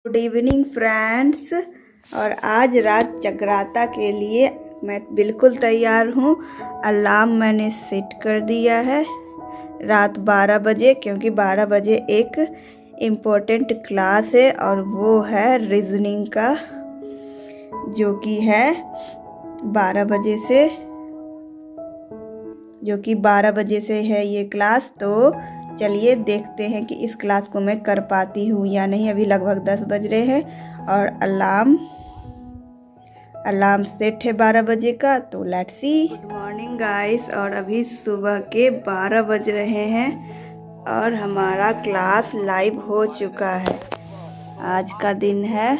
Good evening friends. और आज रात जगराता के लिए मैं बिल्कुल तैयार हूँ। अलार्म मैंने सेट कर दिया है रात 12 बजे, क्योंकि 12 बजे एक इम्पोर्टेंट क्लास है और वो है रीजनिंग का, जो कि है 12 बजे से, है ये क्लास। तो चलिए देखते हैं कि इस क्लास को मैं कर पाती हूँ या नहीं। अभी लगभग 10 बज रहे हैं और अलार्म सेट है 12 बजे का, तो let's see. Good morning guys. और अभी सुबह के 12 बज रहे हैं और हमारा क्लास लाइव हो चुका है। आज का दिन है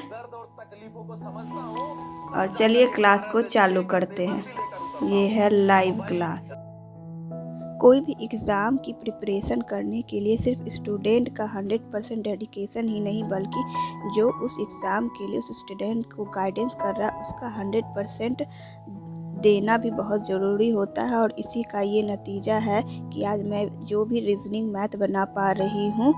और चलिए क्लास को चालू करते हैं। ये है लाइव क्लास। कोई भी एग्ज़ाम की प्रिपरेशन करने के लिए सिर्फ स्टूडेंट का 100% डेडिकेशन ही नहीं, बल्कि जो उस एग्ज़ाम के लिए उस स्टूडेंट को गाइडेंस कर रहा है उसका 100% देना भी बहुत ज़रूरी होता है। और इसी का ये नतीजा है कि आज मैं जो भी रीजनिंग मैथ बना पा रही हूँ,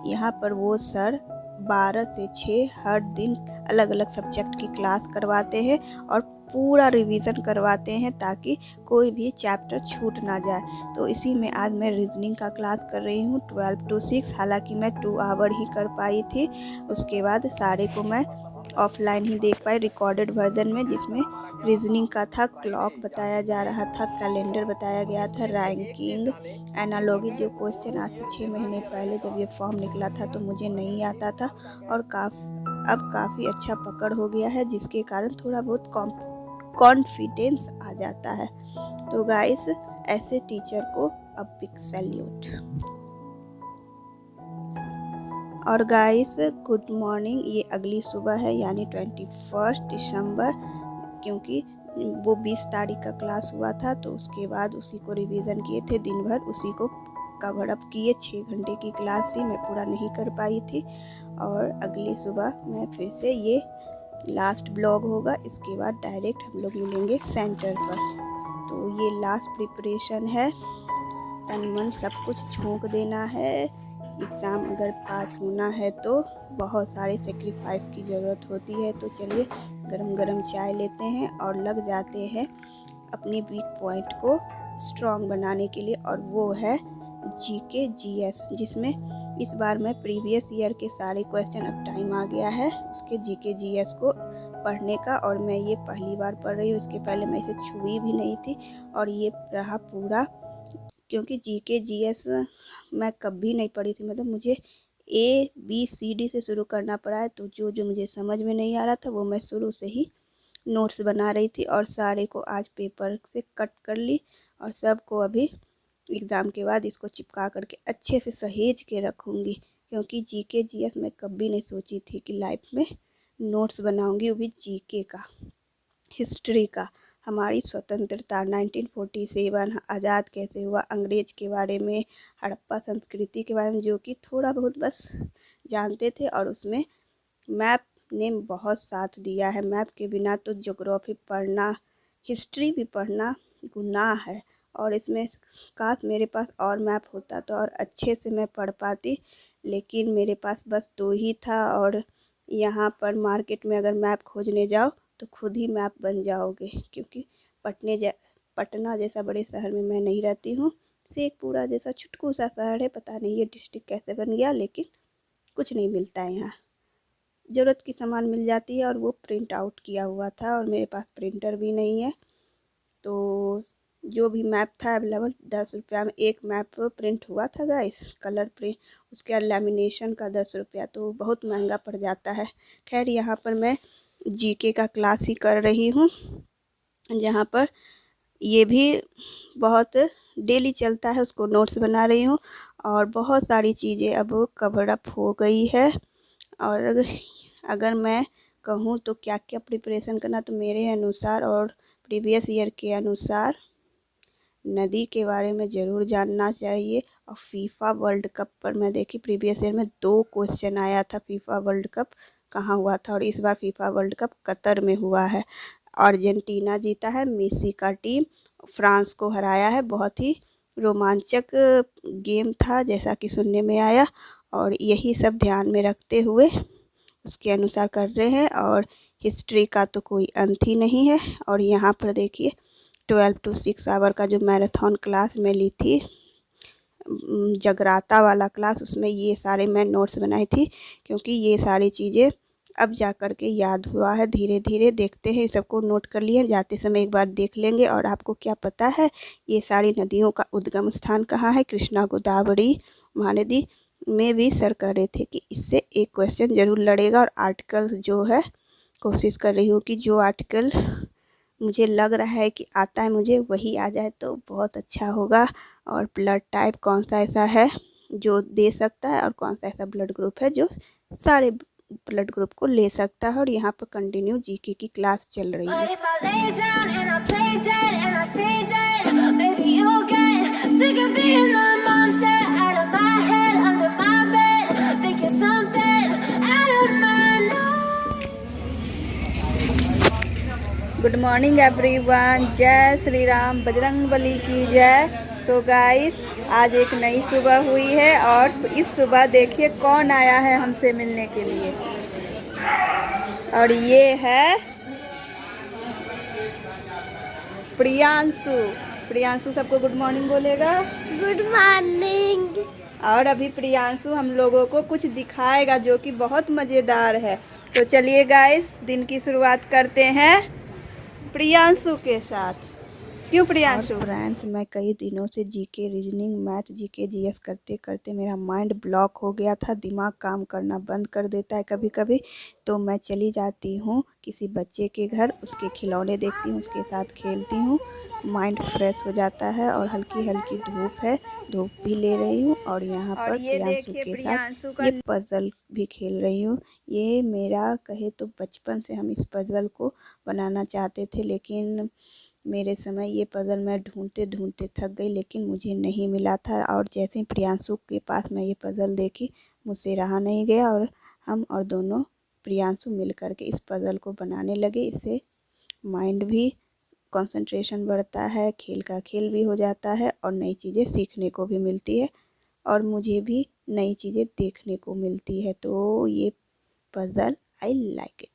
यहाँ पर वो सर 12 से 6 हर दिन अलग अलग सब्जेक्ट की क्लास करवाते हैं और पूरा रिवीजन करवाते हैं ताकि कोई भी चैप्टर छूट ना जाए। तो इसी में आज मैं रीजनिंग का क्लास कर रही हूँ 12 to 6। हालांकि मैं 2 आवर ही कर पाई थी, उसके बाद सारे को मैं ऑफलाइन ही देख पाई रिकॉर्डेड वर्जन में, जिसमें रीजनिंग का था, क्लॉक बताया जा रहा था, कैलेंडर बताया गया था, रैंकिंग, एनालॉगी, जो क्वेश्चन आज से 6 महीने पहले जब ये फॉर्म निकला था तो मुझे नहीं आता था और अब काफ़ी अच्छा पकड़ हो गया है, जिसके कारण थोड़ा बहुत कॉन्फिडेंस आ जाता है। तो गाइस, ऐसे टीचर को अब बिग सैल्यूट। और गाइस गुड मॉर्निंग। ये अगली सुबह है, यानी 21 दिसंबर, क्योंकि वो 20 तारीख का क्लास हुआ था तो उसके बाद उसी को रिवीजन किए थे, दिन भर उसी को कवर अप किए। 6 घंटे की क्लास थी, मैं पूरा नहीं कर पाई थी। और अगली सुबह मैं फिर से, ये लास्ट ब्लॉग होगा, इसके बाद डायरेक्ट हम लोग मिलेंगे सेंटर पर। तो ये लास्ट प्रिपरेशन है, तन मन सब कुछ झोंक देना है। एग्ज़ाम अगर पास होना है तो बहुत सारे सेक्रीफाइस की ज़रूरत होती है। तो चलिए गरम गरम चाय लेते हैं और लग जाते हैं अपनी वीक पॉइंट को स्ट्रॉन्ग बनाने के लिए, और वो है जीके जीएस, जिसमें इस बार मैं प्रीवियस ईयर के सारे क्वेश्चन, अब टाइम आ गया है उसके जीके जीएस को पढ़ने का, और मैं ये पहली बार पढ़ रही हूँ। इसके पहले मैं इसे छुई भी नहीं थी और ये रहा पूरा, क्योंकि जीके जीएस मैं कभी नहीं पढ़ी थी। मतलब मुझे ABCD से शुरू करना पड़ा है, तो जो मुझे समझ में नहीं आ रहा था वो मैं शुरू से ही नोट्स बना रही थी और सारे को आज पेपर से कट कर ली और सबको अभी एग्ज़ाम के बाद इसको चिपका करके अच्छे से सहेज के रखूँगी, क्योंकि जीके जीएस मैं कभी नहीं सोची थी कि लाइफ में नोट्स बनाऊँगी, वो भी जीके का, हिस्ट्री का, हमारी स्वतंत्रता 1947, आज़ाद कैसे हुआ, अंग्रेज के बारे में, हड़प्पा संस्कृति के बारे में, जो कि थोड़ा बहुत बस जानते थे। और उसमें मैप ने बहुत साथ दिया है। मैप के बिना तो ज्योग्राफी पढ़ना, हिस्ट्री भी पढ़ना गुनाह है। और इसमें काश मेरे पास और मैप होता तो और अच्छे से मैं पढ़ पाती, लेकिन मेरे पास बस 2 ही था। और यहाँ पर मार्केट में अगर मैप खोजने जाओ तो खुद ही मैप बन जाओगे, क्योंकि पटना जैसा बड़े शहर में मैं नहीं रहती हूँ। शेखपुरा जैसा छुटकू सा शहर है, पता नहीं ये डिस्ट्रिक्ट कैसे बन गया, लेकिन कुछ नहीं मिलता है यहाँ। ज़रूरत की सामान मिल जाती है और वो प्रिंट आउट किया हुआ था, और मेरे पास प्रिंटर भी नहीं है। तो जो भी मैप था अवेलेबल, 10 रुपया में एक मैप प्रिंट हुआ था गाइस, कलर प्रिंट, उसके लेमिनेशन का 10 रुपया, तो बहुत महंगा पड़ जाता है। खैर, यहाँ पर मैं जीके का क्लास ही कर रही हूँ, जहाँ पर ये भी बहुत डेली चलता है, उसको नोट्स बना रही हूँ और बहुत सारी चीज़ें अब कवर अप हो गई है। और अगर मैं कहूँ तो क्या क्या प्रिपरेशन करना, तो मेरे अनुसार और प्रीवियस ईयर के अनुसार नदी के बारे में ज़रूर जानना चाहिए। और फीफा वर्ल्ड कप पर मैं देखी, प्रीवियस ईयर में 2 क्वेश्चन आया था, फीफा वर्ल्ड कप कहाँ हुआ था, और इस बार फीफा वर्ल्ड कप कतर में हुआ है। अर्जेंटीना जीता है, मेसी का टीम फ्रांस को हराया है। बहुत ही रोमांचक गेम था जैसा कि सुनने में आया, और यही सब ध्यान में रखते हुए उसके अनुसार कर रहे हैं। और हिस्ट्री का तो कोई अंत ही नहीं है। और यहाँ पर देखिए 12 to 6 आवर का जो मैराथन क्लास में ली थी, जगराता वाला क्लास, उसमें ये सारे मैं नोट्स बनाई थी, क्योंकि ये सारी चीज़ें अब जा कर के याद हुआ है। धीरे धीरे देखते हैं, सबको नोट कर लिए, जाते समय एक बार देख लेंगे। और आपको क्या पता है ये सारी नदियों का उद्गम स्थान कहाँ है? कृष्णा गोदावरी महानदी में भी सर कह रहे थे कि इससे एक क्वेश्चन जरूर लड़ेगा। और आर्टिकल्स जो है कोशिश कर रही हूँ कि जो आर्टिकल मुझे लग रहा है कि आता है मुझे वही आ जाए तो बहुत अच्छा होगा। और ब्लड टाइप कौन सा ऐसा है जो दे सकता है, और कौन सा ऐसा ब्लड ग्रुप है जो सारे ब्लड ग्रुप को ले सकता है। और यहाँ पर कंटिन्यू जीके की क्लास चल रही है। गुड मॉर्निंग एवरीवन, जय श्री राम, बजरंग बली की जय। सो गाइस, आज एक नई सुबह हुई है और इस सुबह देखिए कौन आया है हमसे मिलने के लिए। और ये है प्रियांशु। प्रियांशु सबको गुड मॉर्निंग बोलेगा। Good morning. और अभी प्रियांशु हम लोगों को कुछ दिखाएगा जो कि बहुत मज़ेदार है। तो चलिए गाइस, दिन की शुरुआत करते हैं प्रियांशु के साथ। क्यों प्रियांशु? फ्रेंड्स, मैं कई दिनों से GK, reasoning, math, GK, GS करते करते मेरा माइंड ब्लॉक हो गया था। दिमाग काम करना बंद कर देता है कभी कभी। तो मैं चली जाती हूँ किसी बच्चे के घर, उसके खिलौने देखती हूँ, उसके साथ खेलती हूँ, माइंड फ्रेश हो जाता है। और हल्की हल्की धूप है, धूप भी ले रही हूँ। और यहाँ पर प्रियांशु के साथ ये पजल भी खेल रही हूँ। ये मेरा कहे तो बचपन से हम इस पजल को बनाना चाहते थे, लेकिन मेरे समय ये पज़ल मैं ढूंढते ढूंढते थक गई, लेकिन मुझे नहीं मिला था। और जैसे ही प्रियांशु के पास मैं ये पज़ल देखी, मुझसे रहा नहीं गया और हम और दोनों प्रियांशु मिल कर के इस पज़ल को बनाने लगे। इससे माइंड भी कंसंट्रेशन बढ़ता है, खेल का खेल भी हो जाता है और नई चीज़ें सीखने को भी मिलती है और मुझे भी नई चीज़ें देखने को मिलती है। तो ये puzzle I like it.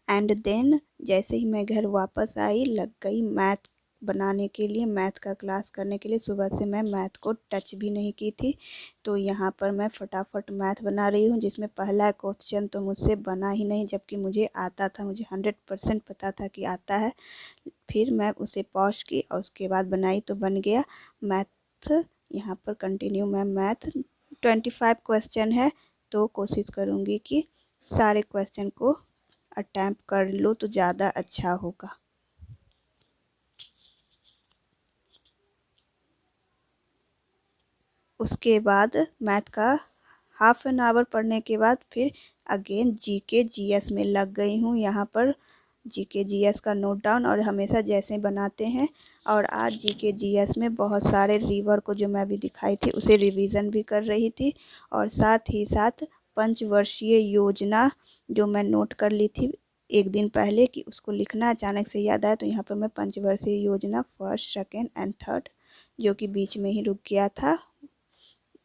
And then जैसे ही मैं घर वापस आई, लग गई मैथ बनाने के लिए, मैथ का क्लास करने के लिए। सुबह से मैं मैथ को टच भी नहीं की थी। तो यहाँ पर मैं फटाफट मैथ बना रही हूँ, जिसमें पहला क्वेश्चन तो मुझसे बना ही नहीं, जबकि मुझे आता था, मुझे 100% पता था कि आता है। फिर मैं उसे पॉज की और उसके बाद बनाई तो बन गया मैथ। यहाँ पर कंटिन्यू मैं मैथ 25 क्वेश्चन है, तो कोशिश करूँगी कि सारे क्वेश्चन को अटैम्प्ट कर लो तो ज़्यादा अच्छा होगा। उसके बाद मैथ का हाफ एन आवर पढ़ने के बाद फिर अगेन जीके जीएस में लग गई हूँ। यहाँ पर जीके जीएस का नोट डाउन, और हमेशा जैसे बनाते हैं। और आज जीके जीएस में बहुत सारे रिवर को जो मैं अभी दिखाई थी उसे रिवीजन भी कर रही थी, और साथ ही साथ पंचवर्षीय योजना जो मैं नोट कर ली थी एक दिन पहले कि उसको लिखना, अचानक से याद आया। तो यहाँ पर मैं पंचवर्षीय योजना फर्स्ट, सेकेंड एंड थर्ड, जो कि बीच में ही रुक गया था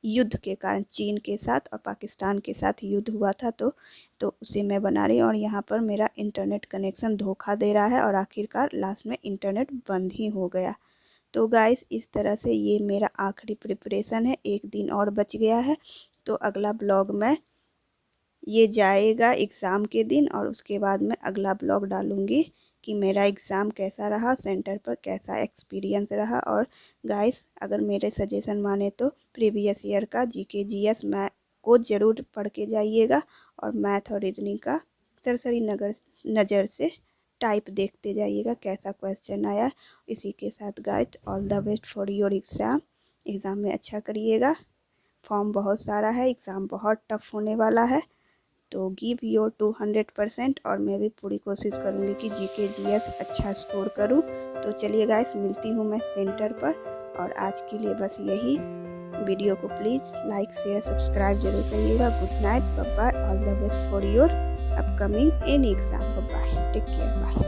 युद्ध के कारण, चीन के साथ और पाकिस्तान के साथ युद्ध हुआ था, तो उसे मैं बना रही हूँ। और यहाँ पर मेरा इंटरनेट कनेक्शन धोखा दे रहा है और आखिरकार लास्ट में इंटरनेट बंद ही हो गया। तो गाइस, इस तरह से ये मेरा आखिरी प्रिपरेशन है। एक दिन और बच गया है, तो अगला ब्लॉग में ये जाएगा एग्ज़ाम के दिन, और उसके बाद मैं अगला ब्लॉग डालूँगी कि मेरा एग्ज़ाम कैसा रहा, सेंटर पर कैसा एक्सपीरियंस रहा। और गाइस, अगर मेरे सजेशन माने तो प्रीवियस ईयर का जीके जीएस मैथ को ज़रूर पढ़ के जाइएगा, और मैथ और रीजनिंग का सरसरी नज़र से टाइप देखते जाइएगा कैसा क्वेश्चन आया। इसी के साथ guys, all the best for your exam. Exam में अच्छा करिएगा। फॉर्म बहुत सारा है, एग्ज़ाम बहुत टफ होने वाला है। तो गिव योर 200% और मैं भी पूरी कोशिश करूँगी कि जीके जीएस अच्छा स्कोर करूँ। तो चलिए गाइस, मिलती हूँ मैं सेंटर पर, और आज के लिए बस यही। वीडियो को प्लीज़ लाइक शेयर सब्सक्राइब जरूर करिएगा। Good night, bye bye, all the best for your upcoming any exam. Bye, take care, bye.